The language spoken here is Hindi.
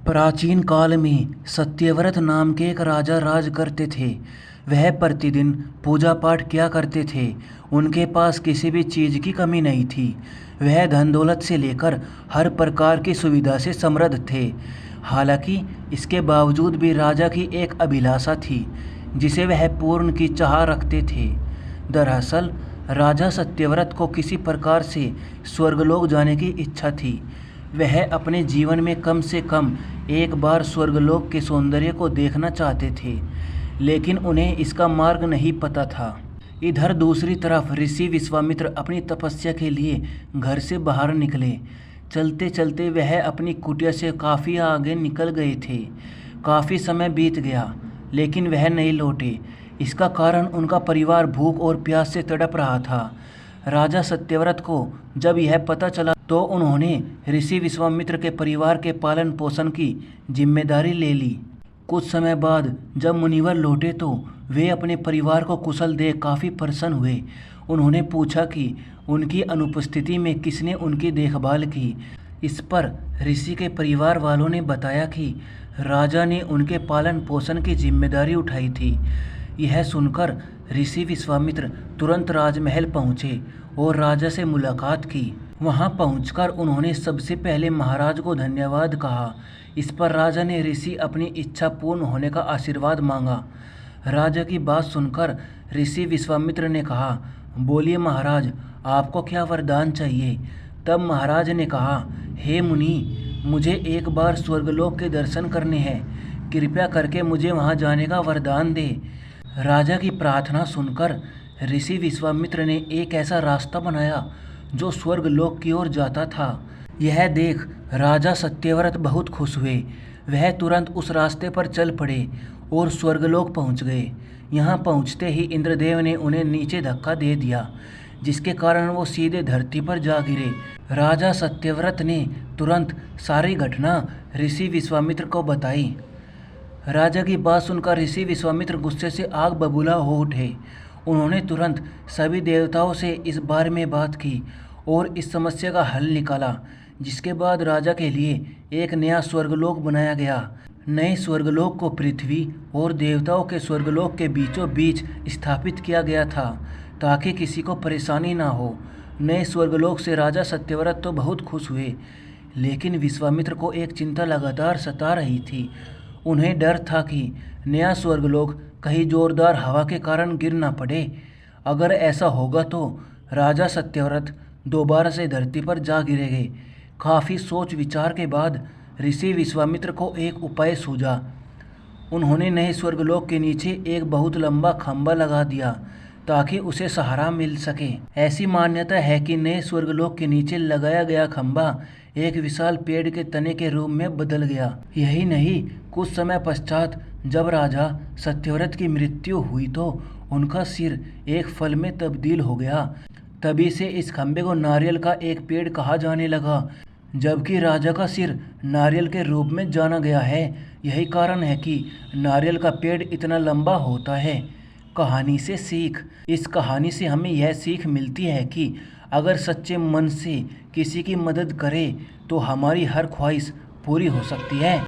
प्राचीन काल में सत्यव्रत नाम के एक राजा राज करते थे। वह प्रतिदिन पूजा पाठ किया करते थे। उनके पास किसी भी चीज़ की कमी नहीं थी। वह धन दौलत से लेकर हर प्रकार की सुविधा से समृद्ध थे। हालांकि इसके बावजूद भी राजा की एक अभिलाषा थी जिसे वह पूर्ण की चाह रखते थे। दरअसल राजा सत्यव्रत को किसी प्रकार से स्वर्गलोक जाने की इच्छा थी। वह अपने जीवन में कम से कम एक बार स्वर्गलोक के सौंदर्य को देखना चाहते थे, लेकिन उन्हें इसका मार्ग नहीं पता था। इधर दूसरी तरफ ऋषि विश्वामित्र अपनी तपस्या के लिए घर से बाहर निकले। चलते चलते वह अपनी कुटिया से काफ़ी आगे निकल गए थे। काफ़ी समय बीत गया लेकिन वह नहीं लौटे। इसका कारण उनका परिवार भूख और प्यास से तड़प रहा था। राजा सत्यव्रत को जब यह पता चला तो उन्होंने ऋषि विश्वामित्र के परिवार के पालन पोषण की जिम्मेदारी ले ली। कुछ समय बाद जब मुनिवर लौटे तो वे अपने परिवार को कुशल देख काफ़ी प्रसन्न हुए। उन्होंने पूछा कि उनकी अनुपस्थिति में किसने उनकी देखभाल की। इस पर ऋषि के परिवार वालों ने बताया कि राजा ने उनके पालन पोषण की जिम्मेदारी उठाई थी। यह सुनकर ऋषि विश्वामित्र तुरंत राजमहल पहुँचे और राजा से मुलाकात की। वहां पहुंचकर उन्होंने सबसे पहले महाराज को धन्यवाद कहा। इस पर राजा ने ऋषि अपनी इच्छा पूर्ण होने का आशीर्वाद मांगा। राजा की बात सुनकर ऋषि विश्वामित्र ने कहा, बोलिए महाराज, आपको क्या वरदान चाहिए। तब महाराज ने कहा, हे मुनि, मुझे एक बार स्वर्गलोक के दर्शन करने हैं। कृपया करके मुझे वहां जाने का वरदान दे। राजा की प्रार्थना सुनकर ऋषि विश्वामित्र ने एक ऐसा रास्ता बनाया जो स्वर्गलोक की ओर जाता था। यह देख राजा सत्यव्रत बहुत खुश हुए। वह तुरंत उस रास्ते पर चल पड़े और स्वर्गलोक पहुंच गए। यहाँ पहुंचते ही इंद्रदेव ने उन्हें नीचे धक्का दे दिया, जिसके कारण वो सीधे धरती पर जा गिरे। राजा सत्यव्रत ने तुरंत सारी घटना ऋषि विश्वामित्र को बताई। राजा की बात सुनकर ऋषि विश्वामित्र गुस्से से आग बबूला हो उठे। उन्होंने तुरंत सभी देवताओं से इस बारे में बात की और इस समस्या का हल निकाला, जिसके बाद राजा के लिए एक नया स्वर्गलोक बनाया गया। नए स्वर्गलोक को पृथ्वी और देवताओं के स्वर्गलोक के बीचों बीच स्थापित किया गया था ताकि किसी को परेशानी ना हो। नए स्वर्गलोक से राजा सत्यव्रत तो बहुत खुश हुए, लेकिन विश्वामित्र को एक चिंता लगातार सता रही थी। उन्हें डर था कि नया स्वर्गलोक कहीं जोरदार हवा के कारण गिर ना पड़े। अगर ऐसा होगा तो राजा सत्यव्रत दोबारा से धरती पर जा गिरेंगे। काफ़ी सोच विचार के बाद ऋषि विश्वामित्र को एक उपाय सूझा। उन्होंने नए स्वर्गलोक के नीचे एक बहुत लंबा खंभा लगा दिया ताकि उसे सहारा मिल सके। ऐसी मान्यता है कि नए स्वर्गलोक के नीचे लगाया गया खंभा एक विशाल पेड़ के तने के रूप में बदल गया। यही नहीं, कुछ समय पश्चात जब राजा सत्यव्रत की मृत्यु हुई तो उनका सिर एक फल में तब्दील हो गया। तभी से इस खंभे को नारियल का एक पेड़ कहा जाने लगा, जबकि राजा का सिर नारियल के रूप में जाना गया है। यही कारण है कि नारियल का पेड़ इतना लंबा होता है। कहानी से सीख। इस कहानी से हमें यह सीख मिलती है कि अगर सच्चे मन से किसी की मदद करें तो हमारी हर ख्वाहिश पूरी हो सकती है।